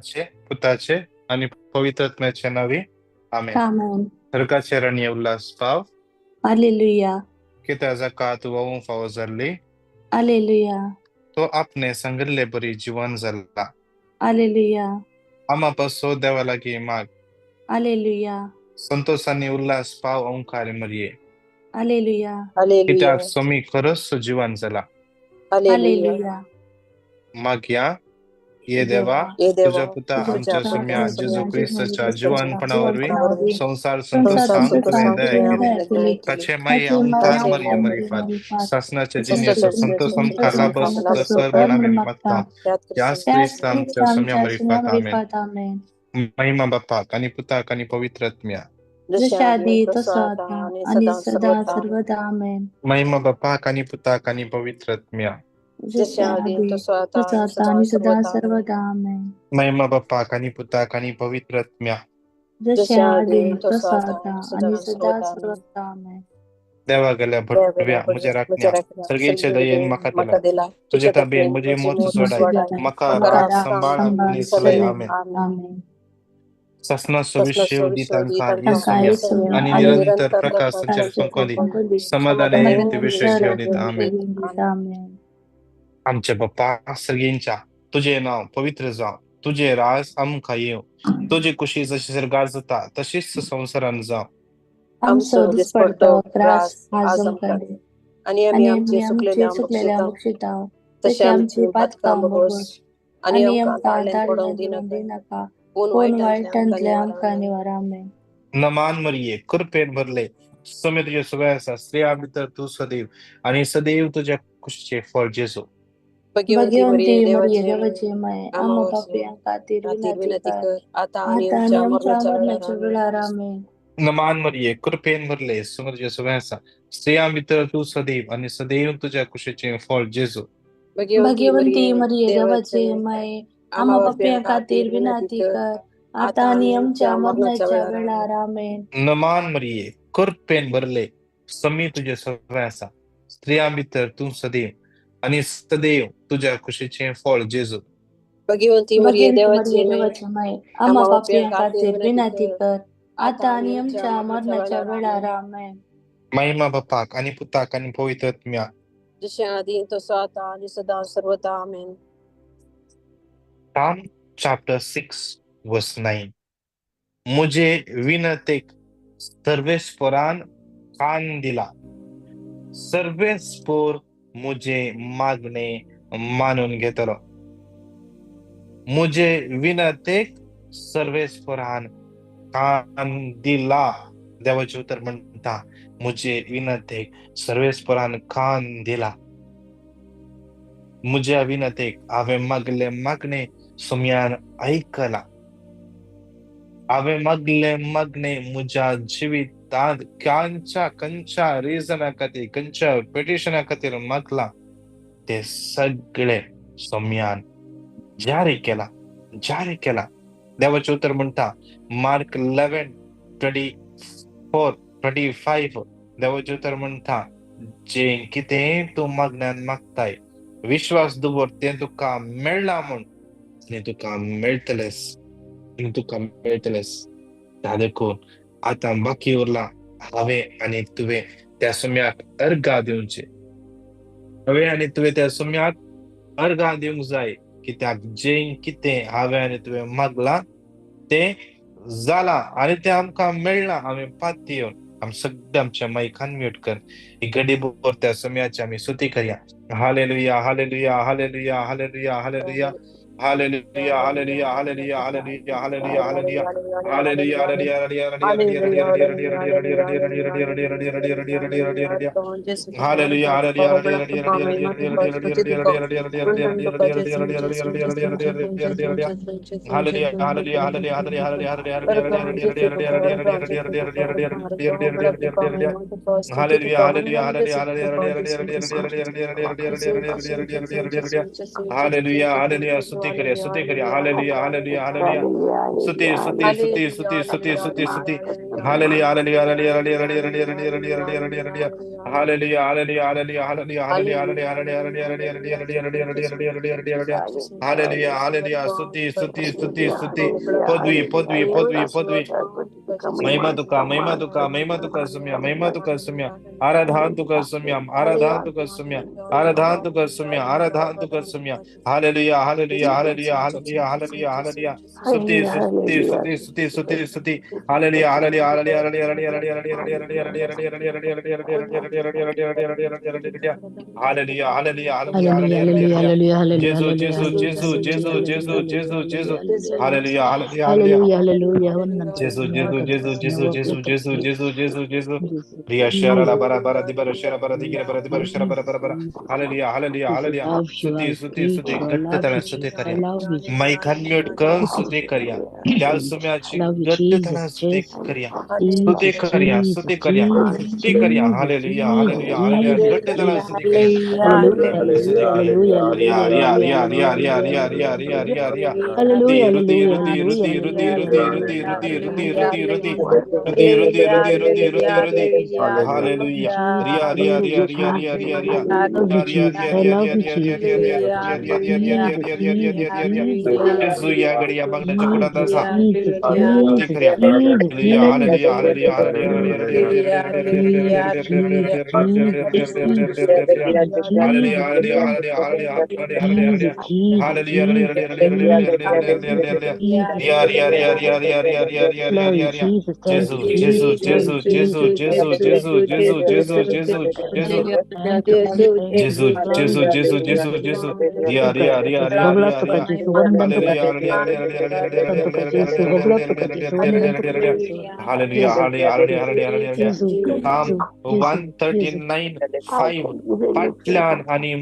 पित्याचे, पुताचे आणि पवित्रात्म्याचे नावे आमेन. Amen. Hırkaçe rani ulas pav, Alleluia. kita zakat waun fawzarli, Alleluia. तो आपने संगले बरी जीवन जल्ला. Alleluia. आमा पसो देवाला की माग, Alleluia. संतोषानी उल्लास पाव ओंकार मरिये. Alleluia. कित्याक Hallelujah. सोमी खरंच जीवन जला. Hallelujah. Alleluia. मग या ये देवा ये तुझ्या देवा पुता तुझ्या आमच्या पुता सम्या आमच्या जेजू सम्या ख्रिस्ताच्या जेजू जीवनपणावरवी जीवनपणावरवी संसार संसार संतोषान संत तुवें सांग दया तुवें केली. आमकां दया केली. ताचे माई अवतार मरिये मरिफात शासनाचे जिनेसो संतोषम खालाबस कर मनामे मागता याच ख्रिस्ता आमच्या सम्या मरिफात आमेन. महिमा बापाक आणि पुताक आणि पवित्र आत्म्या जशा आदी तसं आता आणि सदा सर्वदा आमेन. महिमा बापाक आणि पुताक आणि पवित्र आत्म्या जशा आदी तसं आता आणि सदा सर्वदा सर्वदा आमेन. महिमा बापाक आणि पुताक आणि पवित्र आत्म्या जशा आदी तसं आता आणि सदा सर्वदा आमेन. देवा गेल्या भटव्या मुझे राखण्या सर्गीचे दयेन मका दिला तुझे ताबेन मुझे मोत सोडाय मका राख संभाळ आणि सलय आमेन. आमेन. ससना सविष्य उदितांका येसुम्या आणि निरंतर प्रकाश संचार संकोदी समाधाने ते विषय घेऊन आमेन. आमेन. आमचे बाप्पा सर्गींच्या तुझे नाव पवित्र जाव, तुझे राज आमकां येव, तुझी कुशी जशी सरगार जाता तशीच संसारान जाव. आमचो दिसपडतो त्रास आज आमकां आणि आम्ही आमचे चुकलेल्या बक्षिता तसे आमची पातकां बघोस आणि आमकां दाळ्यान पडोवंक दिनाका कोण वाईटांतले आमकां निवार आमेन. नमान मरिये कृपेन भरले समे तुझे सगळ्या स्त्रिया भितर तू सदैव आणि सदैव तुझ्या कुशीचे फळ जेजू. भगवंती मरिये देवाची माय आम्हा पापियां खातीर विनंती कर आता आणि आमच्या मरणाच्या वेळार आमेन. नमान मरिये कृपेन भरले समे तुझे सगळ्या स्त्रिया भितर तू सदैव आणि सदैव तुझ्या कुशीचे फळ जेजू. भगवंती मरिये देवाची माय आम्हा पापियां खातीर विनंती कर आता आणि आमच्या मरणाच्या वेळार आमेन. नमान मरिये कृपेन भरले समी तुझे सगळ्या स्त्रिया भितर तू सदैव आणि सदैव तुझ्या कुशीचे फळ जेजू. भगवंती मरिये देवाची माय आम्हा पापियां खातीर विनंती कर आता आणि आमच्या मरणाच्या वेळार आमेन. महिमा बापाक आणि पुताक आणि पवित्र आत्म्या जशे आदी तसं आता आणि सदा सर्वदा आमेन. Psalm chapter 6 verse 9 मुझे विनतेक सर्वेस्परान कान दिला, सर्वेस्पोर मुझे मागणे मानून घेतलो. मुझे विनतेक सर्वेस्परान कान दिला. देवाचे उत्तर म्हणता मुझे विनतेक सर्वेस्परान कान दिला. मुझे विनतेक हांवें मागले मागणे सुम्यान ऐकला. हांवें मागले मागणे म्हज्या जिवितांत खंयच्या रिझना खातीर खंयच्या पिटिशना खातीर मागला ते सगळे सुम्यान जारी केला. देवाचे उत्तर म्हणता मार्क 11:24-25 देवाचे उत्तर म्हणता जे कितें तूं मागण्यान मागताय विश्वास दवर ते तुका मेळला म्हण आणि तुका मेळटलेस. देखून आता बाकी उरला हांवें आनी तुवें त्या सुम्याक अर्घा दिवचे. हांवें आनी तुवें त्या सुम्याक अर्घा दिवंक जाय कित्याक जें कितें हांवें आनी तुवें मागला तें जाला आनी तें आमकां मेळ्ळां. हांवें पाती येवन आमी सगळे आमच्या मायकान म्यूट कर एक घडी भर त्या सुम्याची आमी स्तुती करया. Hallelujah hallelujah hallelujah hallelujah hallelujah hallelujah hallelujah hallelujah hallelujah hallelujah hallelujah स्तुति करिया हालेलुया हालेलुया हालेलुया स्तुति स्तुति स्तुति स्तुति स्तुति स्तुति स्तुति hallelujah hallelujah hallelujah hallelujah hallelujah hallelujah hallelujah Hallelujah, hallelujah, hallelujah, hallelujah, hallelujah, hallelujah, hallelujah, hallelujah, hallelujah, hallelujah, hallelujah, hallelujah, hallelujah, hallelujah, hallelujah, स्तुति स्तुति स्तुति स्तुति पदवी पदवी पदवी पदवी महिमा तुका महिमा तुका महिमा तुका सुम्या महिमा तुका सुम्या आराधन तुका सुम्या आराधन तुका सुम्या आराधन तुका सुम्या आराधन तुका सुम्या hallelujah hallelujah hallelujah hallelujah hallelujah hallelujah स्तुति स्तुति स्तुति स्तुति स्तुति स्तुति hallelujah hallelujah hallelujah hallelujah hallelujah hallelujah hallelujah hallelujah Hallelujah, hallelujah, hallelujah hallelujah, hallelujah, जेसु hallelujah, जेसु hallelujah, जेसु hallelujah, जेसु hallelujah, जेसु जेसु hallelujah, जेसु hallelujah, hallelujah. Hallelujah hallelujah hallelujah Hallelujah, hallelujah. वंदन जेसु करते हैं, जेसु जेसु करते हैं, जेसु जेसु करते जेसु हैं। जेसु जेसु जेसु Jesus, रिया शेरा ला Jesus, bara bara di bara shera bara di gira bara di bara shera bara Jesus, bara bara Jesus. Hallelujah hallelujah Jesus, hallelujah love you, स्तुति I स्तुति preach स्तुति you, I घट्ट love तळा you, स्तुति Jesus, I करूया love you, माईक Jesus. Unmute कर स्तुति करूया त्या सुम्याची Love you, घट्ट Jesus, तळा स्तुति Jesus, करूया स्तुति Jesus, करूया Jesus, स्तुति करूया Jesus, स्तुति करूया Jesus, hallelujah Jesus, hallelujah hallelujah Jesus, घट्ट तळा Jesus. स्तुति करूया Hallelujah, स्तुति hallelujah, करूया hallelujah, रिया hallelujah, रिया hallelujah, रिया रिया hallelujah, रिया रिया hallelujah, रिया रिया hallelujah. रिया रिया रुदी Hallelujah, रुदी hallelujah, रुदी hallelujah, रुदी रुदी hallelujah, रुदी hallelujah, रुदी रुदी रुदी hallelujah, रुदी रुदी hallelujah. रुदी रुदी रुदी रुदी रुदी रुदी हालेलुया Jesus, रिया रिया रिया Jesus, रिया रिया Jesus. रिया रिया Love you, रिया Jesus. रिया I रिया love रिया you, रिया Jesus. रिया रिया Jesus, रिया Jesus, रिया रिया रिया Jesus, रिया रिया Jesus, रिया रिया रिया Jesus, जेसू या गडिया मागण्याच्या कुडात Jesus, असा Jesus, स्तुती Jesus, करूया Jesus, hallelujah Jesus, hallelujah Jesus, hallelujah hallelujah Jesus, Jesus, Jesus, Jesus, hallelujah Jesus, hallelujah Jesus, hallelujah hallelujah hallelujah Jesus, Jesus, hallelujah Jesus, Jesus, Jesus, hallelujah Jesus, रिया रिया रिया रिया रिया रिया रिया रिया रिया love you, रिया रिया Jesus, thank जेसू you, जेसू Jesus, love जेसू you, जेसू Jesus, जेसू thank you, जेसू जेसू जेसू जेसू जेसू thank you, God, thank you, जेसू Jesus, love जेसू you, जेसू Jesus, जेसू जेसू रिया Tuka रिया रिया रिया gobla रिया tuka रिया Jesu wondan tuka hallelujah Jesu tuka Jesu gobla tuka Jesu wondan tuka Jesu hallelujah Jesu hallelujah Jesu hallelujah hallelujah Jesu Psalm Jesu Jesu Jesu 139:5 फाटल्यान आणि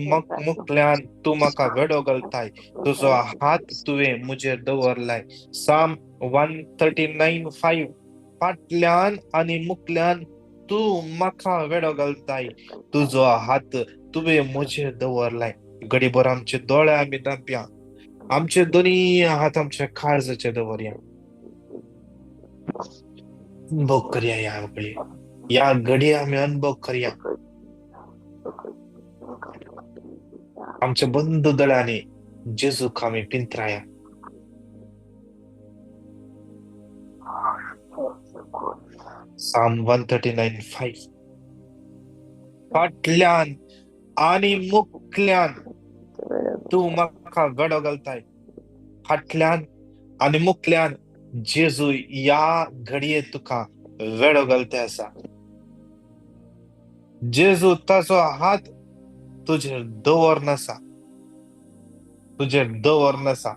मुखल्यान तू मका वेडो घालताय तुझो हात तुवे मुझे दवरलाय Psalm 139:5 फाटल्यान आणि मुखल्यान तू मका वेडो घालताय तुझो हात तुवे मुझे दवरलाय गडीभर आमचे डोळे आम्ही दापया आमचे दोन्ही हात आमच्या काळजाचे दवरया अनुभव करूया यावेळी या घडी आम्ही अनुभव करूया आमच्या बंधू दळाने जेजू आम्ही पिंतराया Psalm 139:5 फाटल्यान आणि मुखल्यान तू मका वेडो घालताय फाटल्यान आणि मुखल्यान जेजू या घडये तुका वेडो घालते असा जेजू ताचो हात तुझे दवर नसा तुझे दवर नसा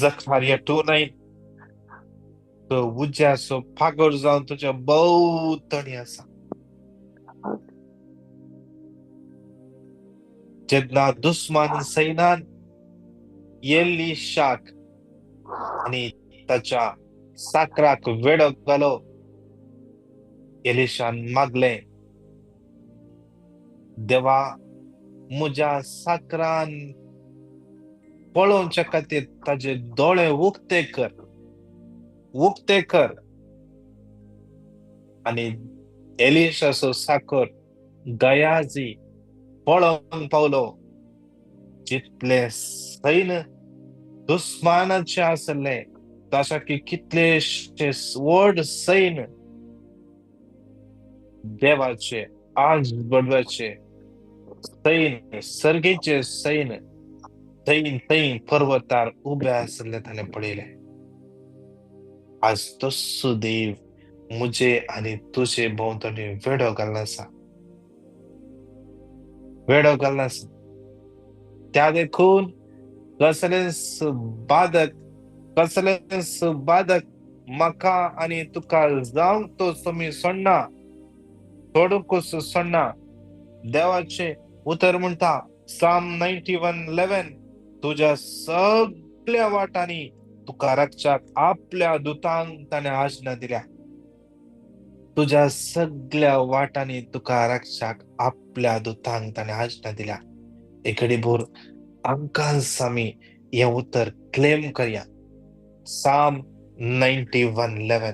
Zachariah 2:9 तो उज्यासो फागोर जाऊन तुझ्या भोवतणी असा जेन्ना दुस्मान सैनान एलीशाक आणि त्याच्या साकराक वेडो घालो एलिशान मागले देवा मुझ्या साकरान पळोवच्या खातीर ताचे दोळे उक्ते कर आणि एलिशाचो साकर गयाजी पळोवंक पावलो जितले सैन्य दुस्मानाचे आसले तशा की कितलेशे व्हड सैन्य देवाचे आज बडव्याचे सैन्य सर्गेचे सैन्य थैन पर्वतार उभे आसले ताणे पळयले आज तस्सो देव मुझे आणि तुझे भोवतणी वेडो घालना त्या देखून कसलेच बाधक मका आणि तुका जावंक तो सोमी सोडना सोडूंकूच सोडना देवाचे उतर म्हणता Psalm 91:11 तुझ्या सगळ्या वाटांनी तुका रक्षाक आपल्या दूतांक ताणे आज्ञा दिल्या तुझ्या सगळ्या वाटांनी तुका रक्षाक आपल्या दूतांक ताणे आज्ञा दिल्या एकडे भोर आमकां आमी हे उतर क्लेम करया Psalm 91:11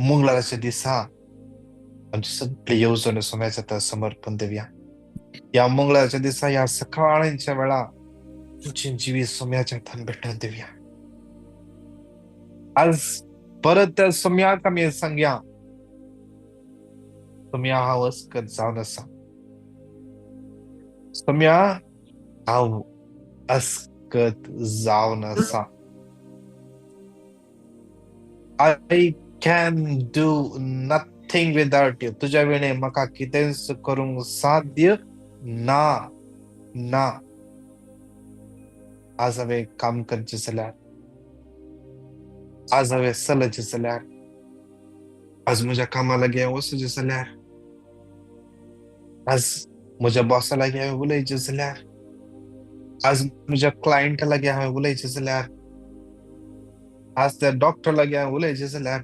मंगळाराच्या दिसा आमची सगळी येवजण सोम्याच्या हातात समर्पण देऊया. या मंगळाराच्या दिसा या सकाळच्या वेळा तुमची जीवी सोम्याच्या हातात भेटून देऊया. आज परत त्या सोम्याक आम्ही सांगया, सोम्या हांव वचकत जावन आसा. सोम्या हांव अस्कत जावन आसा. I can do nothing without you. तुझ्या विणे म्हाका कितेंच करूंक साध्य ना. ना. आज हांवें काम करचें जाल्यार, आज हांवें चलचें जाल्यार, आज म्हज्या कामा लागीं हांवें वचचें जाल्यार, आज म्हज्या बॉसा लागीं हांवें उलयचें जाल्यार, आज म्हज्या क्लायंटा लागीं हांवें उलयचें जाल्यार, आज त्या डॉक्टर लागीं हांवें उलयचें जाल्यार,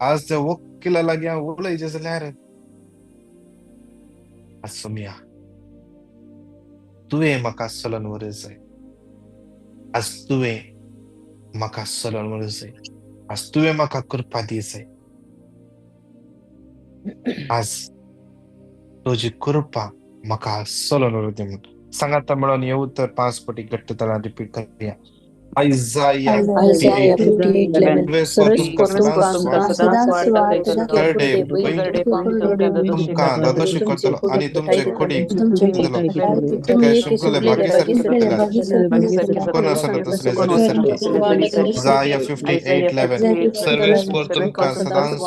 आज त्या वकिला लागीं हांवें उलयचें जाल्यार, आज सोम्या तुवें म्हाका चलोवन व्हरच जाय. आज तुवें म्हाका चलोवन व्हरच जाय. आज तुवें म्हाका कृपा दी जाय. आज तुजी कृपा म्हाका चलोवन व्हरूं दी म्हणून सांगाता मेळोन हे उतर 5 फावटी घट्ट ताळान रिपीट करूया. Isaiah Isaiah 58:11 58:11 सर्व तुमका तुमका सदांच सदांच वाट करडे बैल तुमका दादोशी करतलो आणि तुमचे कुडीक दितलो. तुम्ही काय एके शिंपलेले शिंपलेल्या बागेसारखे बागेसारखे जातल्यात. कोण असना तसले जरीसारखे. Isaiah 58:11 सर्वेस्पर तुमका सदांच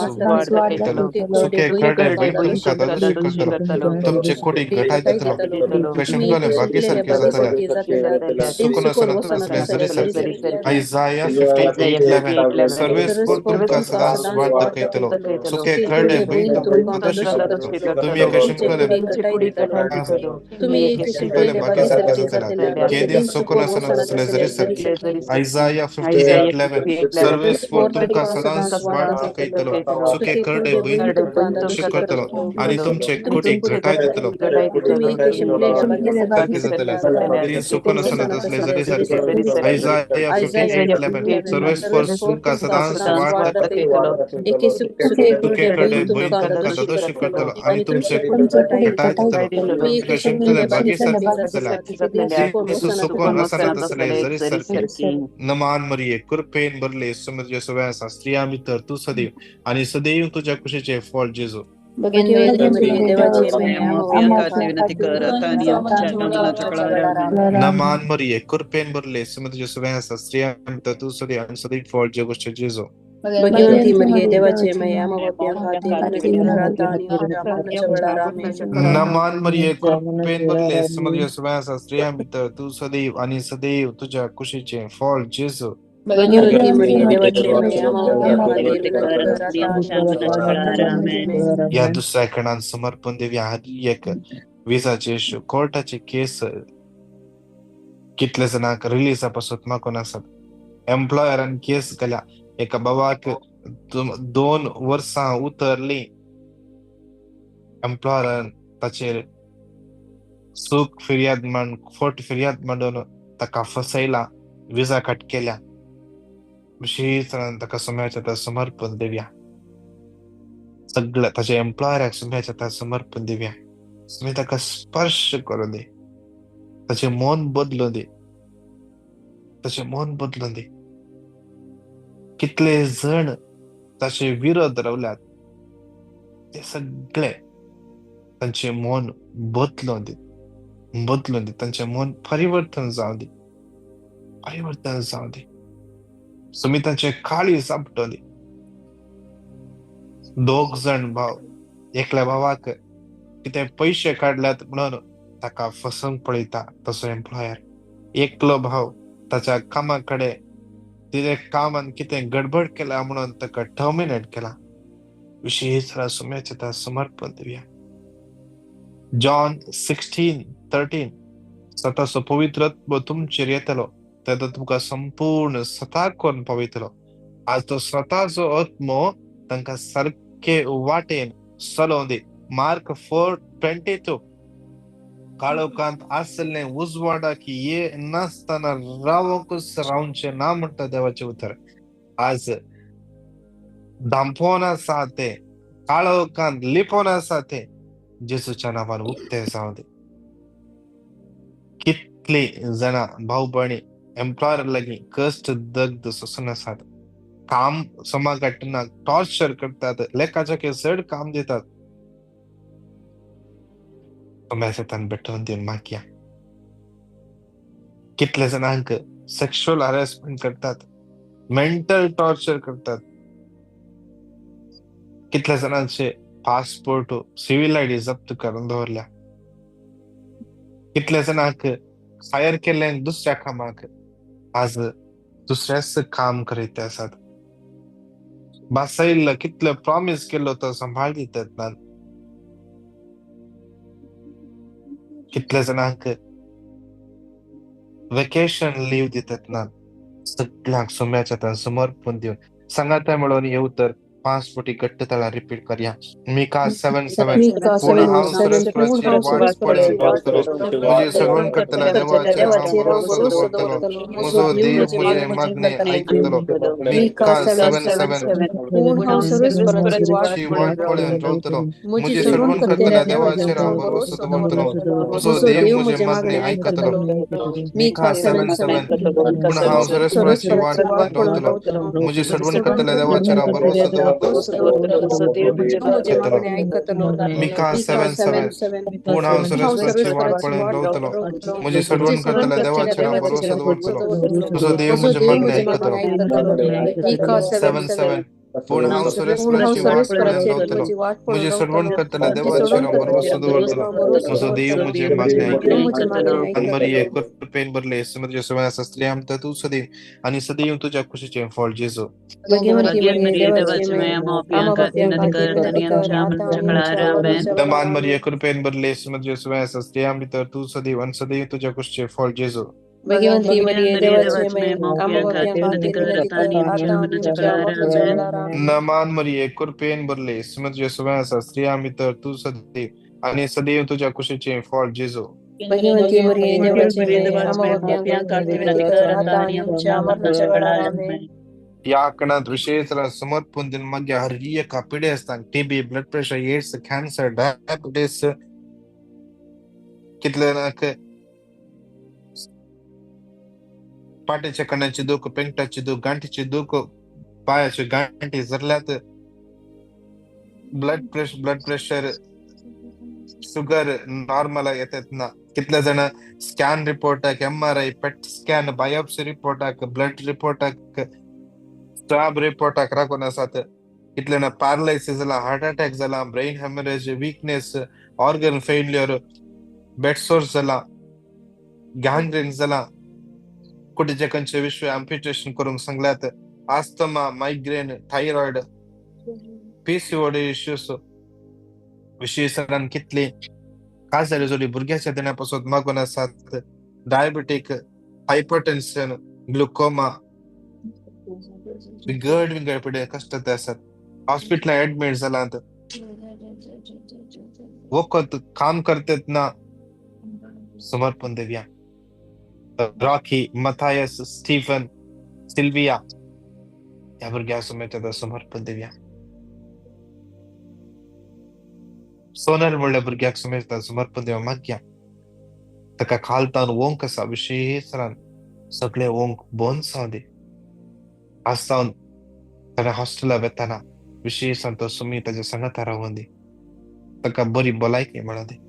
दितलो. सुके करडे बैल तुमका दादोशी करतलो. तुमचे कुडीक घटाय दितलो. काय शिंपलेले बागेसारखे जातल्यात. सुकून असना तसले जरीसारखे. Isaiah 58:11 सर्वेस्पर तुमका सदांच वाट दाखयतलो. सुके करडे बैल तुमका दादोशी करतलो. तुम्ही एका शिंपलेले शिंपलेले बागेसारखे जातल्यात. केदीन सुकून असना तसले जरीसारखे. Isaiah 58:11 सर्वेस्पर तुमका सदांच वाट दाखयतलो. सुके करडे बैल तुमका दादोशी करतलो आणि तुमचे कुडीक घटाय दितलो. सारखे जातल्यात. केदीन सुकून असना तसले जरीसारखे. Isaiah 58:11 सर्वेस्पर तुमका सदांच वाट दाखयतलो. सुके करडे बैल तुमका दादोशी करतलो आणि तुमचे कुडीक घटाय दितलो. एका शिंपलेले बागेसारखे जातल्यात. सुकून असना तसले जरीसारखे. नमान मरिये कृपेन भरले समज सगळ्या स्त्रिया भितर तू सदैव आणि सदैव तुझ्या कुशीचे फळ जेजू. नमान मरिये कृपेन भरले समज सगळ्या स्त्रिया भितर तू सदैव आणि सदैव फळ जे गोष्ट जेजू. भगवंती मरिये देवाचे माय आम्हा बाप्या खातीर विनंती कराता आणि आमच्या मरणाच्या वेळार आमेन. नमान मरिये कृपेन भरले समज सगळ्या स्त्रिया भितर तू सदैव आणि सदैव तुझ्या कुशीचे फळ जेजू. भगवंती मरिये देवाचे माय आम्हा बाप्या खातीर विनंती कराता आणि आमच्या मरणाच्या वेळार आमेन. या दुसऱ्या खंडात समर्पण देऊया. हर एक विजाचे कोर्टाचे केस कितले जणांक रिलीजा पासून मागून आसात. एम्प्लॉयरान केस केल्या. एका बाबाक 2 वर्सां उतरली. एम्प्लॉयरान ताचेर सूख फिर्याद खोट फिर्याद मांडून ताका फसयला, विजा कट केल्या. विशेष ताका सोम्याच्या समर्पण देऊया. सगळं ताच्या एम्प्लॉयराक सोम्याच्या समर्पण देऊया. तुम्ही ताका स्पर्श करू दे. ताचे मन बदलू दे. ताचे मन बदलू दे. कितले जण ताचे विरोध रावल्यात ते सगळे तांचे मन बदलून दे. बदलून दे. तांचे मन परिवर्तन जाऊ दे. परिवर्तन जाऊ दे. तुम्ही तांचे काळी सापटू दे. 2 जण भाव एकल्या भावाक कितें पैसे काढल्यात म्हणून ताका फसवून पळयता तसो एम्प्लॉयर. एकलो भाव ताच्या कामाकडे तिने कामान कितें गडबड केला म्हणून ताका टर्मिनेट केला. विशेष सोम्याच्या समर्पण देऊया. जॉन 16:13 स्वतःचो पवित्रत्व तुमचेर येतलो तेन्ना तुमकां संपूर्ण स्वता करून पावयतलो. आज तो स्वताचो आत्मो तांकां सारखे वाटेन चलोवन दी. मार्क 4:22 काळोखांत आसले उजवाडाक ये नासतना रावंकच रावचे ना म्हणटा देवाचे उतर. आज दांफोना साथे काळोखान लिपोना साथे जेसूच्या नावान उक्ते जाऊ दे. कितली जण भाऊ बहिणी एम्प्लॉयर लगी कष्ट दग्ध सोसन साथ काम समाघटना टॉर्चर करतात, लेखाच्या के जड काम देतात. तन भेटून देऊन माग्या. कितले जणांक सेक्शुअल हॅरेसमेंट करतात, मेंटल टॉर्चर करतात. कितल्या जणांचे पासपोर्ट सिव्हिल आयडी जप्त करून दवरल्या. कितल्या जणांक फायर केले दुसऱ्या कामाक आज दुसऱ्याच काम करीत असतात. बासाईल कितलं प्रॉमिस केलं तर सांभाळ देतात ना. कितल्या जणांक वेकेशन लीव देतात ना. सगळ्यांक सोम्याच्या समर्पण देऊन संगाता मिळून येऊ तर 5 कोटी गट्ट तळा रिपीट करूया. मिका 7:7 Mika पूर्ण हांव 7:7 पूर्ण सरस्वराची हांव वाट पळून सरस्वताची वाट रावतलो. पळोवन म्हणजे रावतलो. सर्वण करतला देवाचेर हांव देवाचेर हांव भरोसो भरोसो दवरतलो. दवरतलो. म्हजो म्हजो देव देव मुजे म्हजे मागणे मागणे ऐकतलो. आयकतलो. मिका मिका 7:7 7:7 पूर्ण हांव सरस्वराची वाट ची पळोवन वाट पळून रावतलो. रावतलो. म्हजी म्हणजे सर्वण सर्वण करतल्या करतला देवाचेर देवाचेर हांव हांव भरोसो भरोसो दवरतलो. दवरतलो. म्हजो म्हजो देव देव मुजे म्हजे मागणे मागणे ऐकतलो. आयकतलो. मिका मिका 7:7 पूर्ण हांव सरस्वराची वाट सरस्वराची वाट पळून पळोवन रावतलो. रावतलो. म्हणजे म्हजी सर्वण सर्वण करतला करतल्या देवाचेर हांव भरोसो देवाचेर हांव दवरतलो. भरोसो दवरतलो. देव म्हजे ऐकतलो. मागणे आयकतलो. मिका मिका 7:7 पूर्ण हांव हांव सरस्वराची वाट सरस्वताची पळून वाट रावतलो. रावतलो. म्हणजे म्हजी सर्वण सर्वण करतला करतल्या देवाचेर हांव देवाचेर भरोसो हांव दवरतलो. भरोसो दवरतलो. म्हजो देव म्हजो मुजे देव मागणे म्हजे मागणे ऐकतलो. आयकतलो. मिका 7:7 7:7 पूर्ण हांव पूर्ण हांव सरस्वराची वाट पळून सरस्वताची रावतलो. म्हजी वाट पळोवन म्हणजे सर्वण रावतलो. करतला म्हजी देवाचेर सर्वण हांव करतल्या भरोसो देवाचेर दवरतलो. हांव भरोसो म्हजो देव दवरतलो. मुजे मागणे देव ऐकतलो. म्हजे मागणे आणि मरी आयकतलो. एक पेन भरले समज शास्त्री आमता तू सदैव आणि सदैव तुझ्या खुशीचे फळ जेजू. भाग्यवंती मरिये देवाची देवाची माय माया आमा खातीर बाप्यां विनंती खातीर कर विनंती आणि कर आमच्या आता आणि आमच्या आमच्या काळार आमेन. मरणाच्या वेळार दमान मरी आमेन. एक पेन भरले समज शास्त्री आमता तू सदैव आणि सदैव तुझ्या खुशीचे फळ जेजू. भाग्यवंती मरिये मरिये देवाची देवाची माय माया आमा बाप्यां खातीर खातीर विनंती आता कर आणि आता आमच्या आणि मरणाच्या आमच्या काळार मरणाच्या आमेन. वेळार आमेन. नमान मरी एक पेन भरले समज शास्त्री आमता तू सदैव आणि सदैव तुझ्या खुशीचे फळ जेजू. भाग्यवंती मरिये देवाची मरिये माय देवाची आमा माया बाप्यां खातीर खातीर विनंती विनंती कर कर आता आता आणि आणि आमच्या आमच्या मरणाच्या मरणाच्या वेळार काळार आमेन. आमेन. या कणात विशेषला समर्पण दिन मग हरिय कापिडे असतात TB blood pressure AIDS cancer diabetes कितले पाठीच्या कण्याचे दुःख पेंगटाचे दुःख गांठीचे दुःख पायाचे गांठी जरल्यात ब्लड प्रेशर शुगर नॉर्मल येतात ना. कितले जण scan report MRI PET scan biopsy report blood report स्टॅब रिपोर्ट राखून असतात. कितल्याना पॅरालायसिस झाला हार्ट अटॅक झाला brain haemorrhage weakness organ failure bedsores झाला गॅंग्रीन झाला कुठे कंचे विश्व अम्प्युटेशन करून सांगल्यात. Asthma migraine thyroid PCOD issues विशेषण कितले काय झाले जोडी भुरग्याच्या दिनापासून मागून असतात. डायबिटिक हायपरटेन्शन ग्लुकोमा विंगड पिढे कष्ट असतात. हॉस्पिटल ऍडमिट झाला वखत काम करतात ना. समर्पण देऊया. रॉकी मथायस स्टीफन सिल्विया या भुरग्यासमोर समर्पण देऊया. सोनल म्हणल्या भुरग्याक समेत समर्पण देवा माग्या. ताका खालतान ओंक कसा विशेष सगळे ओंक बंद सावदे आस्तावन ताणें हॉस्टेला वेताना विशेष तो सुमी ताच्या संगत रावून दे. ताका बरी भलायकी मेळो दे.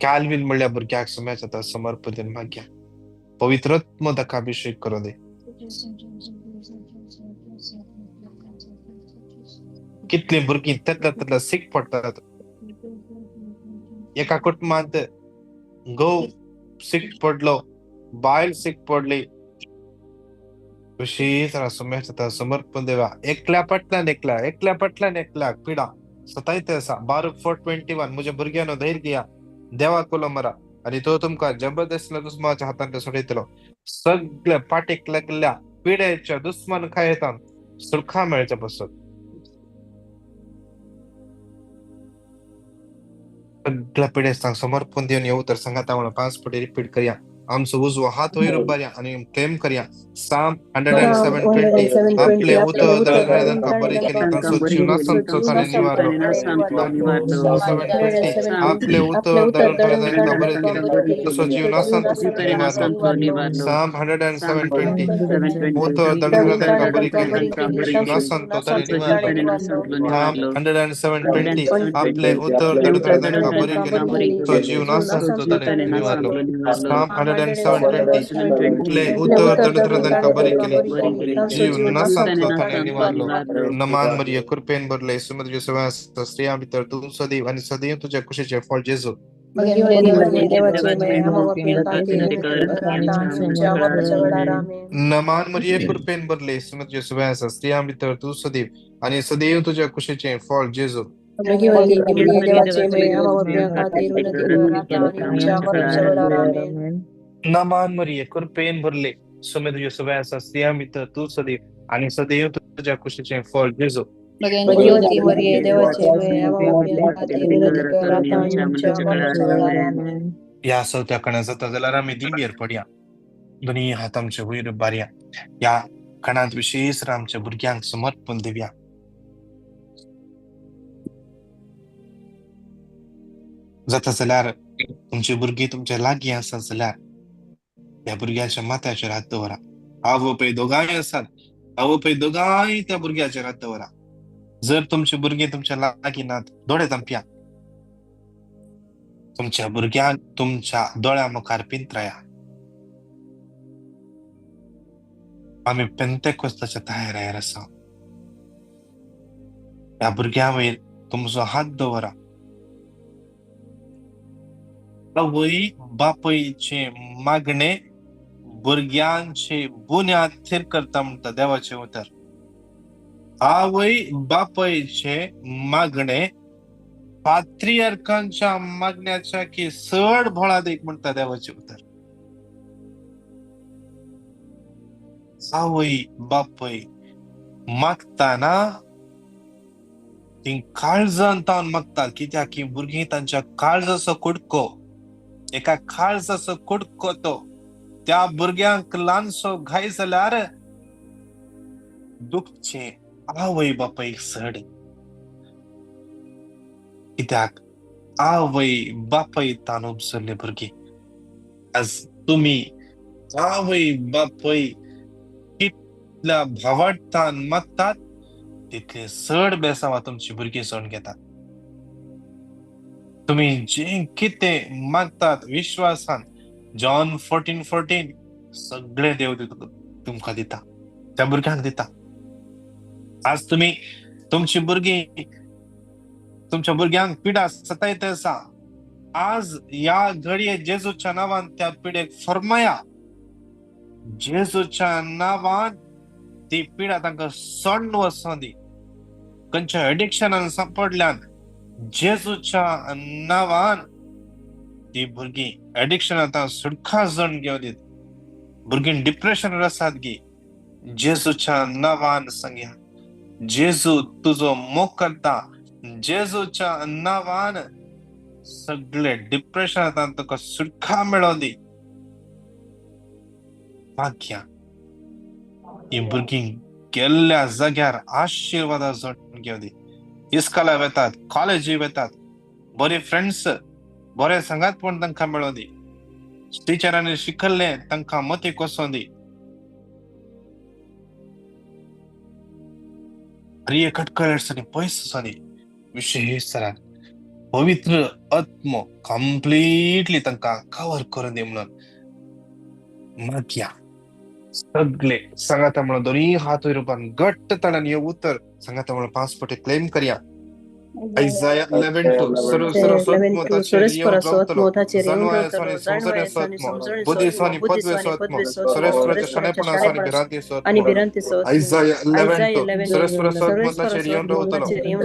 कॅल्विन म्हणल्या भुरग्याक समेत समर्पण देवन माग्या. पवित्रत्म ताका अभिषेक करू दे. कितली भुरगीं तेतल्या सीक पडटात. एका कुटुंबात घोव सीक पडलो बायल सीक पडली विशेष समर्पण देवा. एकल्या पटल्यान एकल्याक पिडा सतायते असा. बारूक 4:21 मुझे भुरग्यानो धैर्य दिया देवा कोलो मरा आणि तो तुमका जबरदस्त दुस्माच्या हातांत सोडयतलो. सगळ्या पाठीक लागल्या पिड्याच्या दुस्मान काय येतात सुरखा मेळच्या पासून सगळ्या पिढ्याक समर्पण देऊन येऊ तर सांगा म्हणून 5 पटी रिपीट करूया. आमचं उजवा हात होई रुबार्या आणि क्लेम करूया Psalm 107:20 आपले उतर का बरे केले तांचो जीवना संतो ताने निवारलो Psalm 107:20 आपले उतर का बरे केले तांचो जीवना संतो ताने निवारलो Psalm 107:20 उतर का बरे केले जीवना संतो ताने निवारलो Psalm 107:20 आपले उतर का बरे केले तो जीवना संतो ताने निवारलो Psalm 107:20 आपले उतर का बरे केले जीवना संतो ताने निवारलो नमान मरिया कृपेन भरले सुमद्र सवास स्त्रिया भितर तू सदैव आणि सदैव तुझ्या कुशीचे फळ जेजू नमान मरिया कृपेन भरले सुमद्र सवास स्त्रिया भितर तू सदैव आणि सदैव तुझ्या कुशीचे फळ जेजू नमान मरिया कृपेन भरले सुमद्र सवास स्त्रिया भितर तू सदैव आणि सदैव तुझ्या कुशीचे फळ जेजू या सवत्या कणाचा तजलार आम्ही दिंबीर पडया दोन्ही हात आमच्या वयर बार्या या कणात विशेष आमच्या भुरग्यांक समर्पण दिव्या जाता जाल्यार तुमची भुरगीं तुमच्या लागीं आसा जाल्यार त्या भुरग्याच्या माथ्याचेर हात दवरा आवो पळय दोगांय आसात आवो पळय दोगांय त्या भुरग्याचेर हात दवरा जर तुमची भुरगीं तुमच्या लागीं नात दोळे तांपया तुमच्या भुरग्यांक तुमच्या दोळ्या मुखार पिंतराया आम्ही पेंतेकोस्ताच्या तयारेर आसा त्या भुरग्या वयर तुमचो हात दवरा आवय बापयचे मागणे भुरग्यांचे बुन्याद थीर करता म्हणटा देवाचे उतर आवय बापयचे मागणे पात्रियार्कांच्या मागण्याच्या की चड भोळाद एक म्हणटा देवाचे उतर आवय बापय मागताना ती काळजान तावन मागतात कित्याक की भुरगीं तांच्या काळजाचो कुडको एका काळजाचो कुडको तो त्या भुरग्यांक ल्हानसो घाय जाल्यार दुखचे आवय बापयक चड कित्याक आवय बापय तान उपसरले भुरगीं आज तुम्ही आवय बापय कितल्या भावार्थान मागतात तितले चड बेसांवा तुमची भुरगीं सोडून घेतात तुम्ही जे कितें मागतात विश्वासान जॉन 14:14 सगळे देव तुमकां दिता त्या भुरग्यांक दिता आज तुम्ही तुमची भुरगीं तुमच्या भुरग्यांक पिडा सतायत आसा आज या घडये जेजूच्या नावान त्या पिडेक फरमाया जेजूच्या नावान ती पिडा तांकां सोडून वचूं दी खंयच्या एडिक्शनान सांपडल्यान जेजूच्या नावान ती भुरगीं एडिक्शनांत सुटका जावन घेवन दीत भुरगीं डिप्रेशनान आसात गी जेजूच्या नावान सांगया जेजू तुजो मोग करता जेजूच्या नावान सगळे डिप्रेशनांत तुका सुटका मेळोवन दी मागया ही भुरगीं गेल्ल्या जाग्यार आशिर्वादा जोडून घेवन दी इस्कॉला वेतात कॉलेजी वेतात बरे फ्रेंड्स बरे संगातपण तांकां मेळोवन दी टिचरांनी शिकयल्ले तांकां मतीक वचोन दी प्रिय कटकळसांनी पयस वचोन दी विशेष तरान पवित्र आत्मो कंप्लीटली तांकां कवर करून दी म्हणून मागया सगळे सांगाता म्हणून दोन्ही हात वयर घट्ट ताणान हे उतर सांगाता म्हणून 5 पटी क्लेम करया Isaiah 11:2 सरस्वत्मो ताचेर येवन रावतलो जाणवायसानी बुद्धिस्वानी पदवे स्वत्मो सरस्वराच्या शणेपणासानी भिरांती स्वत्मो Isaiah 11:2 सरस्वत्मो ताचेर येवन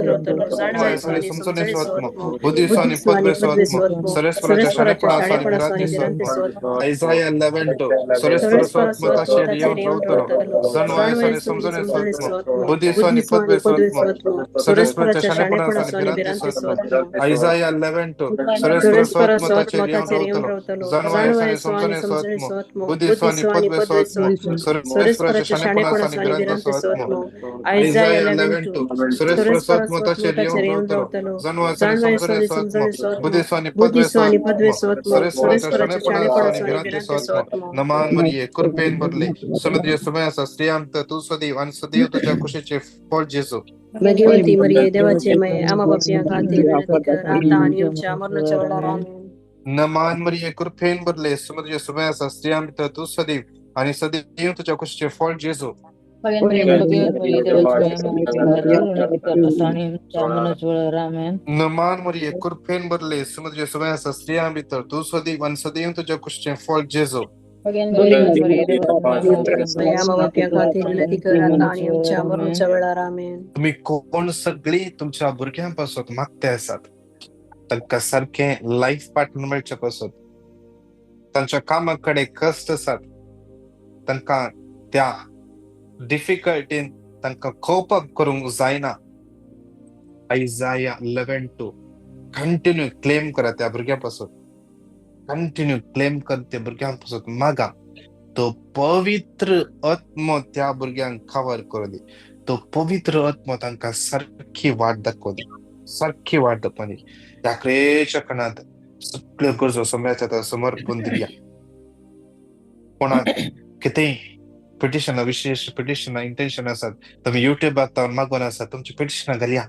रावतलो जाणवायसानी समजणे स्वत्मो बुद्धिस्वानी पदवे स्वत्मो सरस्वराच्या शणेपणासानी भिरांती स्वत्मो Isaiah 11:2 सरस्वत्मो ताचेर येवन रावतलो जाणवायसानी समजणे स्वत्मो बुद्धिस्वानी पदवे स्वत्मो सरस्वराच्या शणेपणासानी Soni Biranti Sotmo. Isaiah 11:2 Sureswara Sureswara Sotmo Cheriam Tacherium Rautalo Rautalo. Zanwaya Zanwaya Sani Swani Somsone Samsani Sotmo Sotmo. Buddhi Buddhi Swani Swani Padve Padve Sotmo Sotmo. Sureswara Sureswara Shane Kuna Chashane Sani Swani Biranta Biranti Sotmo Sotmo. Isaiah Isaiah 11:2. 11:2 Sureswara Sureswara Sotmo Sotmo Cheriam Tacherium Rautalo Rautalo. Zanwaya Sani Zanwaya Somsone Swani Sotmo Samsani Sotmo. Buddhi Swani Buddhi Padve Swani Padve Sotmo Sotmo. Sureswara Sureswara Shane Chashane Kuna Koda Sani Swani Birante Biranti Sotmo Sotmo. Naman Marie Kurpen Barli Samudri Sumaya Sastriam Tu Sadi Wan Sadi Tuja Kushiche For Jesu भाग्यवती मरिये देवाचे माये आम्हा बापिया खातीर विनंती कर आता आणि आमच्या मरणाच्या वेळेला आमेन. Naman Marie Kurpen Barli Samudri Sumaya Sastriam Tu Sadi आणि सदैव तुझ्या कुशीचे फळ जेजू नमान मरिये कुरफेन बरले समुद्र सुबह स्त्रियां भीतर तू सदी वन सदैव तुझ्या कुशीचे फळ जेजू भाग्यवती मरिये देवाचे माये आम्हा बापिया खातीर विनंती कर आता आणि आमच्या मरणाच्या वेळेला आमेन. तुम्ही कोण सगळी तुमच्या भुरग्यांपासून मागते असतात तांकां सारखे लाईफ पार्टनर मेळचे पासून तांच्या कामाकडे कष्ट असतात तांकां त्या डिफिकल्टीन तांकां कोप अप करूंक जायना Isaiah 11:2 कंटिन्यू क्लेम करा त्या भुरग्यांपासून कंटिन्यू क्लेम कर त्या भुरग्यांपासून मागा तो पवित्र आत्मो त्या भुरग्यांक कवर करू दी तो पवित्र आत्मो तांकां सारखी वाट दाखोव दी सारखी वाट दाखोव दी त्या क्रेच्या कणात सगळ्यो गरजो सोम्याच्या समर्पण दिवया कोणाक कितेंय पिटिशन विशेष पिटिशन इंटेन्शन आसात तुम्ही युट्यूबात मागून आसात तुमची पिटिशनां घालया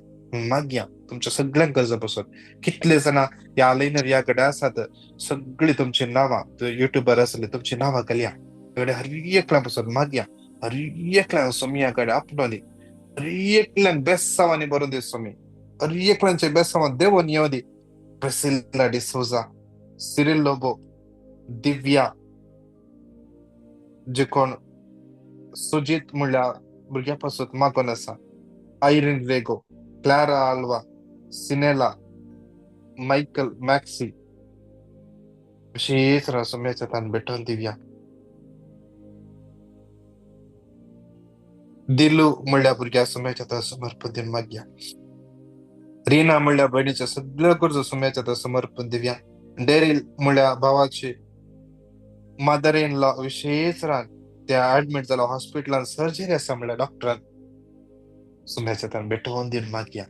मागया तुमच्या सगळ्या गरजापासून कितले जण या लाईनर याकडे आसात सगळी तुमची नावां युट्यूबर असले तुमची नावां घालया हर एकल्यापासून मागया हर एकल्या सोमियाकडे आपणली हर एकल्यान बेसावांनी बरोवन दी सोमी हर एकल्यांचे बेसावां देवून येऊ दी प्रिसिल्ला डिसोजा सिरिल लोबो दिव्या जे कोण सुजित म्हणल्या भुरग्यापासून मागून आसा आयरिन वेगो क्लारा आल्वा सिनेला मायकल मॅक्सी विशेष सोम्याच्या तान भेटून दिवया दिलू म्हणल्या भुरग्या सोम्याच्या समर्पण दिन मागया रीना म्हणल्या बहिणीच्या सगळ्या गरजो सोम्याच्या समर्पण दिवया डेरिल म्हणल्या भावाची मदर इन लॉ विशेष रान त्या ऍडमिट जाला हॉस्पिटलान सर्जरी आसा म्हणल्या डॉक्टरान सोम्याच्या तान भेटून दिन मागया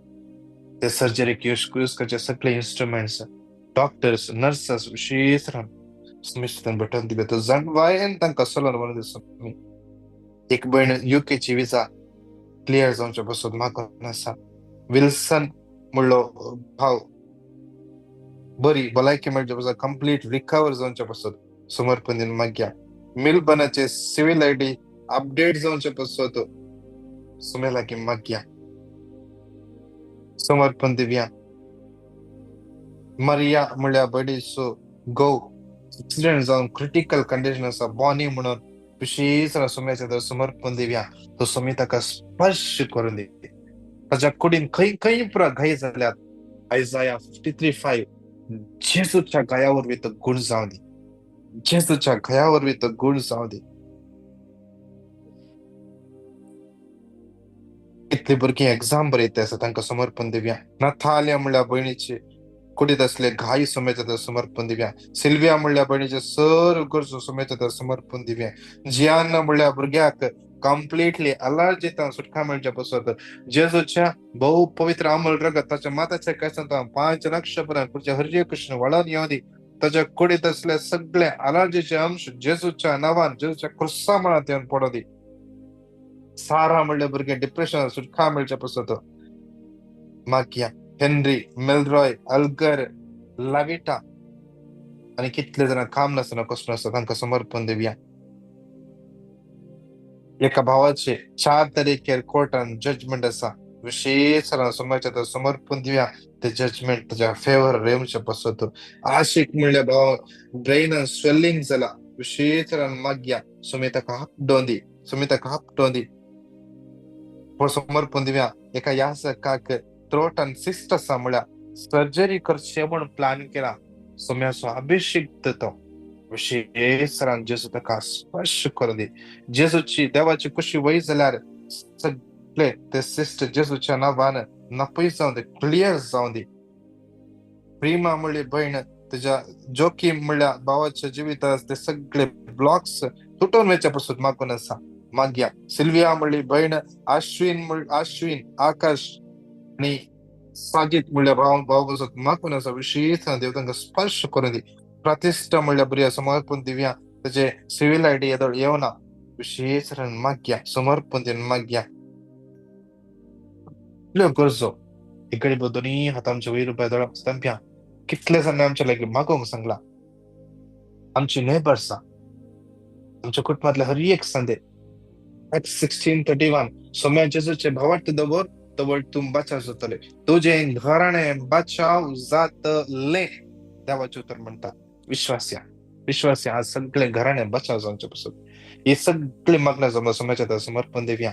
ते सर्जरीक यूज करचे सगळे इन्स्ट्रुमेंट्स डॉक्टर्स नर्सेस विशेष रान सोम्याच्या भेटून दिवे तो जाणवायन तांकां सलोन म्हणून दिसो एक बहीण युकेची विजा क्लियर जावच्या पासून मागून आसा विल्सन म्हणलो भाव बरी भलायकी मेळच्या पासून कंप्लीट रिकवर जावच्या पासून समर्पण दिन मागया मिलबनाचे सिव्हिल आयडी अपडेट जावचे पासून तो सुमेला की मागया समर्पण दिवया मारिया म्हणल्या बहिणीचो गो एक्सिडेंट जावन क्रिटिकल कंडिशन आसा बॉनी म्हणून विशेष सोम्याच्या समर्पण दिवया तो सोमी ताका स्पर्श करून दी ताच्या कुडीन खंय पुरा घाई जाल्यात आयजाया 53:5 जेजूच्या गायावर तो गुण जावं दी जेजूच्या गायावर तो गुण जावं दी कितली भुरगीं एक्झाम बरयता आसा तांकां समर्पण दिवया नाथाल्या म्हणल्या बहिणीचे कुडीत असले घाई सोम्याच्या समर्पण दिवया सिल्विया म्हणल्या बहिणीचे सर्व गरजो सोम्याच्या समर्पण दिवया जियाना म्हणल्या भुरग्याक कंप्लिटली अलर्जीतान सुटका मेळच्या पासून जेजूच्या बहु पवित्र अमल रगत ताच्या माताच्या केसांत 5 नक्षपर्यंत पुढच्या हर कृष्ण वळून येऊ दी ताच्या कुडीत असले सगळे अलर्जीचे अंश जेजूच्या नावान जेजूच्या क्रुसा मळात येऊन पडो दी सारा म्हणल्या भुरगे डिप्रेशन सुटका मेळच्या पासून मागया हेनरी मेलरॉय अल्गर लाविटा आणि कितले जण काम नसताना कष्ट नसता तांकां समर्पण दिवया एका भावाचे 4 तारीखेर कोर्टान जजमेंट आसा विशेष सोम्याच्या समर्पण दिवया ते जजमेंट तुझ्या फेवर रेवच्या पासून आशिक म्हणल्या भाव ब्रेन स्वेलिंग जाला विशेष मागया सोमी ताका हापडोवन दी सोमी ताका हापडोवन दी समर्पण दिवया एका यासकाक थ्रोट आणि सिस्ट आसा म्हळ्यार सर्जरी करचे म्हणून प्लॅन केला सोम्याचो अभिषेक दितो विशेष जेजू ताका स्पर्श करून दी जेजूची देवाची कुशी वय जाल्यार सगळे ते सिस्ट जेजूच्या नावान नपई जाऊ दे, क्लिअर जाऊ दे. प्रेमा म्हणले बहीण तुझ्या जोखीम म्हणल्या भावाच्या जीवितात ते सगळे ब्लॉक्स तुटून वेच्यापासून मागून असा माग्या. सिल्विया म्हणली बहीण अश्विन आकाश आणि साजिद म्हणल्या भावापासून मागून असा विशेष देव तांका स्पर्श करून दे. प्रतिष्ठा म्हणल्या बरी समर्पण दिव्या त्याचे सिव्हिल आयडी येवना विशेष माग्या समर्पण देऊन माग्या. गरजो इकडे दोन्ही हातांच्या वैर रुपया स्तंभ्या कितले जण आमच्या लागी मागोंक सांगला. आमची नेबर्सा आमच्या कुटुंबातले हर एक संदे Acts 16:31 सोम्या जेजूचे भावार्थ दवर तवळ तुम बचाव जातले तुझे घराणे बचाव जातले. देवाचे उत्तर म्हणतात विश्वास आज सगळे घराणे बचाव जाऊच्यापासून हे सगळे मागण्या जमा सोम्याच्या समर्पण देव्या.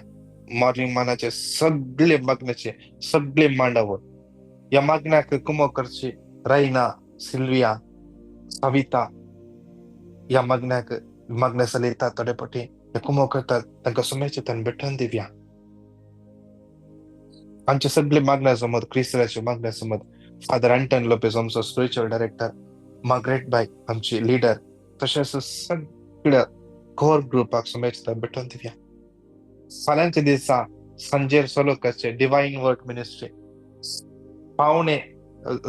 मॉर्निंग मानाचे सगळे मागण्याचे सगळे मांडावर या मागण्या कुमोकरची राईना सिल्विया सविता या मागण्या सलेता तडेपटी या कुमो करतात तांकां सोम्याचे तन भेटून दिव्या. आमचे सगळे मागण्या समोर क्रिस्ताच्या मागण्या समोर फादर अँटन लोपेज आमचो स्पिरिच्युअल डायरेक्टर, मार्गरेट बाय आमची लीडर तशेंच सगळ्या कोर ग्रुपाक सोम्याचे तन भेटून दिव्या. फाल्यांच्या दिसा संजय सोलोकाचे डिवाइन वर्क मिनिस्ट्री पावणे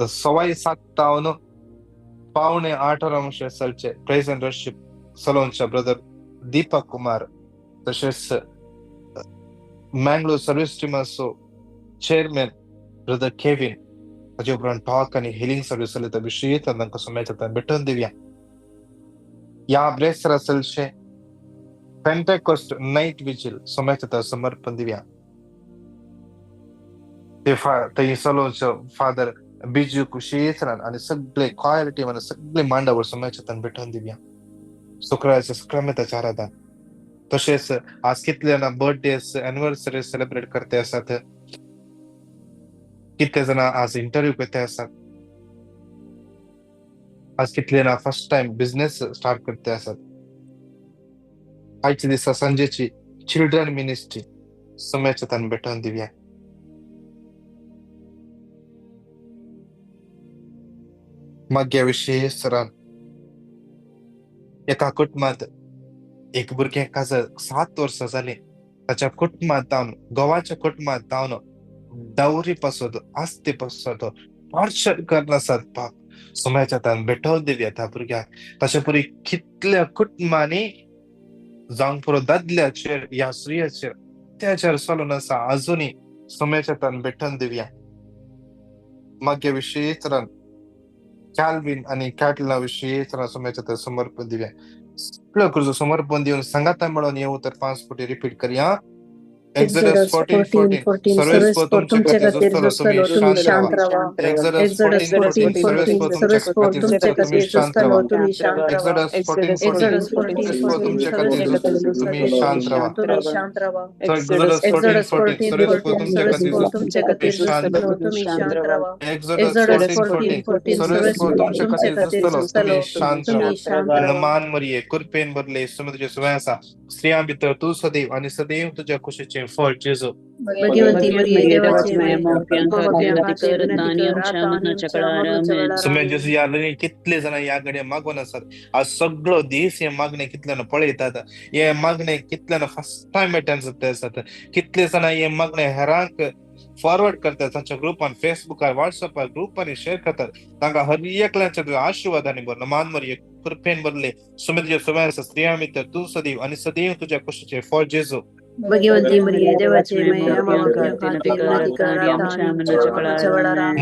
7:15 पावणे 8 प्रेज अँड वर्शिप सलोनच्या ब्रदर दीपक कुमार तसेच मँगलोर सर्व्हिस टीम असो चेअरमॅन ब्रदर केविन हाजे उपरांत टॉक आणि हिलिंग सर्व्हिस चलयता विशेष तांकां सोम्याच्या भेटून दिव्या. या ब्रेसर असेलचे पेंटेकोस्ट नाईट विजिल सोम्याच्या समर्पण दिव्या. ते सलोनचे फादर बिजू कुशीसरान आणि सगळे कॉयर टीम आणि सगळे मांडावर सोम्याच्या भेटून दिव्या. शुक्राचे सक्रामेताचे आराधन तसेच आज कितले बर्थडे एनिव्हर्सरी सेलिब्रेट करते असतात. कितले जण आज इंटरव्ह्यू करते असतात. आज कितले फर्स्ट टाइम बिझनेस स्टार्ट करते असतात. आजच्या दिवसा संजयची चिल्ड्रन मिनिस्ट्री सोम्याच्या तन भेटून दिव्या. माग्या विशेष सरान एका कुटुंबात एक भुरग्याक 7 वर्सां जाली. ताच्या कुटुंबात जावन गोवाच्या कुटुंबात जावन दौरी पासत आस्ते पासत टॉर्चर करनासत सोम्याच्या तन भेटून दिव्या त्या भुरग्याक. तशे परी कितल्या कुटुंबांनी जावंक पुरो दादल्याचेर या स्त्रियाचेर अत्याचार चालून आसा अजूनही सोम्याच्या तन भेटून दिव्या. माग्या विशेष कॅल्विन आणि कॅटला विशेष सोम्याच्या तन समर्पण दिव्या. सगळं कर्ज समर्पण देऊन संगाता मिळून येऊ तर 5 कोटी रिपीट करूया. Exodus 14:14 सर्वेस तुमच्या खातीर जुस्तलो तुम्ही शांत राहा. Exodus 14:14 सर्वेस तुमच्या खातीर जुस्तलो तुम्ही शांत राहा. Exodus 14:14 तुमच्या खातीर जुस्तलो तुम्ही शांत राहा. Exodus 14:14 सर्वेस तुमच्या खातीर जुस्तलो तुम्ही शांत राहा. Exodus 14:14 सर्वेस तुमच्या खातीर जुस्तलो तुम्ही शांत राहा. मान मरिये कृपेन बदले समुद्राच्या सुवासा स्त्रियां भितर तू सदैव आणि सदैव तुझ्या कुशीचे फळ जेजू. भगवंती मरिये देवाची सोम्या जेजू या कितले जण याकडे मागून असतात. आज सगळं देश हे मागणे कितल्यानं पळयतात. हे मागणे कितल्यानं फर्स्ट टाइम अटेंड जाता असतात. कितले जण हे मागणे हेरांक फॉरवर्ड करतात. तांच्या ग्रुपान फेसबुकार व्हॉट्सअपार ग्रुपांनी शेअर करतात. तांकां हर एकल्याच्या आशिर्वादाने भरलं मान मरिये कृपेन बदले सुमित्र सुवासा स्त्रियां भितर तू सदैव आणि सदैव तुझ्या कुशीचे फळ जेजू. भगवंती मरिये देवाची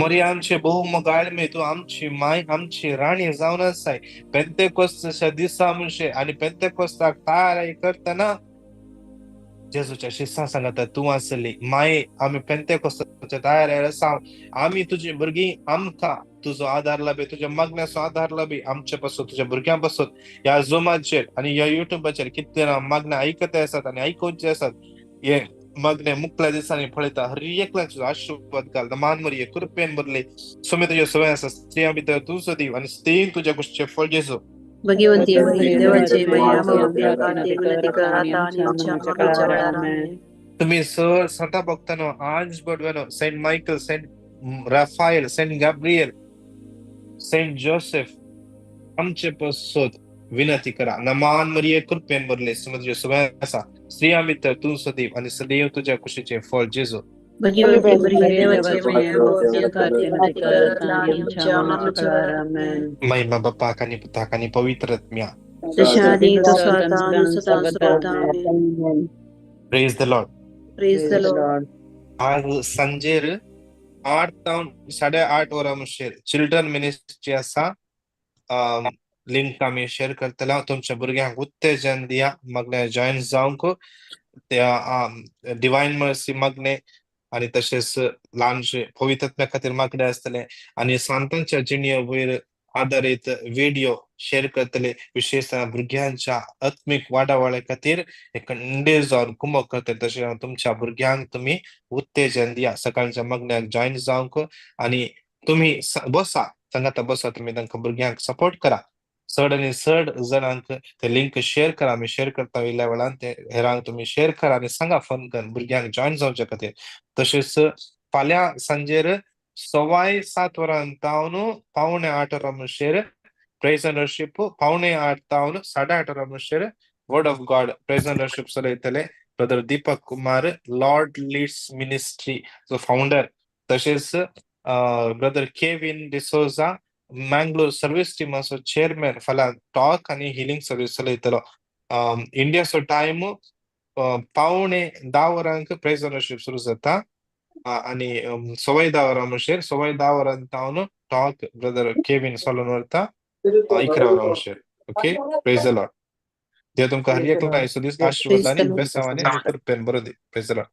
मरियामचे बहुमगाळ मे तू आमची माय आमची राणी जाऊन असाय. पेंतेकोस्तच्या दिसा म्हणशे आणि पेंतेकोस्ताक तयारी करताना जेजूच्या शिष्यां सांगता तू आसली माये आम्ही पेंतेकोस्ताच्या तयारेर आसा. आम्ही तुझी भुरगीं आमकां तुजो आधार लाभे तुझ्या मागण्याचो आधार लाभे आमच्या पासून तुझ्या भुरग्यां पासून या झुमाचेर आणि या युट्यूबाचेर कितले मागण्या ऐकते असतात आणि ऐकूचे असतात. हे मागणे मुकल्या दिसांनी फळयता हर एकल्याचो आशीर्वाद घाल. मान मरिये कृपेन बदले सुमे तुझ्या सवय आसा स्त्रियां भितर तू सदैव आणि स्त्रीन तुझ्या कुशीचे फळ जेजू. भगवंती मरिये देवाची माय आमच्या खातीर विनंती कर आता आणि आमच्या मरणाच्या वेळार आमेन. तुम्ही स्वतः बघताना आज बडव्यानो saint Michael, saint Raphael, saint Gabriel, saint Joseph आमचे पसोत विनंती करा. नमान मरिये कृपेन भरले समुद्र सुवासा स्त्रिया मित्र तू सदैव आणि सदैव तुझ्या कुशीचे फळ जेजू. भाग्यवती मरिये देवाची देवाचे माय, माय, आम्हा विनंती पापी कर, आता आणि आणि आमच्या मरणाच्या वेळेला. आमेन. महिमा बाप्पा आणि पिता आणि पवित्र आत्म्या. जशा आधी तसं आता आणि सदा सर्वदा. Amen. Praise the lord. Praise the lord. आज संजेर 8:30 वरांचेर चिल्ड्रन मिनिस्ट्री आसा. लिंक आम्ही शेअर करतला. तुमच्या भुरग्यांक उत्तेजन दिया मगने जॉईन जावंक त्या डिवाइन मर्सी मगने आणि तसेच ल्हानशे पवित्रत्म्या खातीर मागणे असतले आणि सांतांच्या जिणेये वयर आधारित व्हिडिओ शेअर करतले. विशेषतः भुरग्यांच्या आत्मिक वाडावळ्या खातीर एक इंडे जावन कुमक करतले. तशें तुमच्या भुरग्यांक तुम्ही उत्तेजन दिया. सकाळच्या मगण्याक जॉईन जावंक आणि तुम्ही बसा सांगाता बसा. तुम्ही तांकां भुरग्यांक सपोर्ट करा. चड आणि चड जणांक ते लिंक शेअर करा. आम्ही शेअर करता इल्ल्या वेळान ते हेरांक तुम्ही शेअर करा आणि सांगा फोन करून भुरग्यांक जॉईन जावचे खातीर. तशेंच फाल्यां सांजेर 7:15 वरांतावन 7:45 वरांचेर प्रेज एंड वर्शिप, 7:45 तावन 8:30 वरांचेर word of God praise and worship चलयतले. Brother Deepak Kumar lord leads ministry जो फाउंडर. तशेंच brother Kevin D'Souza Mangalore service टीमाचो चेअरमॅन फाल्यां टॉक आणि हिलिंग सर्व्हिस चलयतलो. इंडियाचो टायम 9:15 वरांक प्रेज एंड वर्शिप सुरू जाता आणि 10:15 वरांचेर 10:15 वरांतावन टॉक ब्रदर केविन सोलोन व्हरता 11 वरांचेर. Okay, praise the lord. देव तुमकां हर एकल्या येसू दीस आशीर्वाद आणि बेसावाने कृपेन बरो दी. Praise the Lord.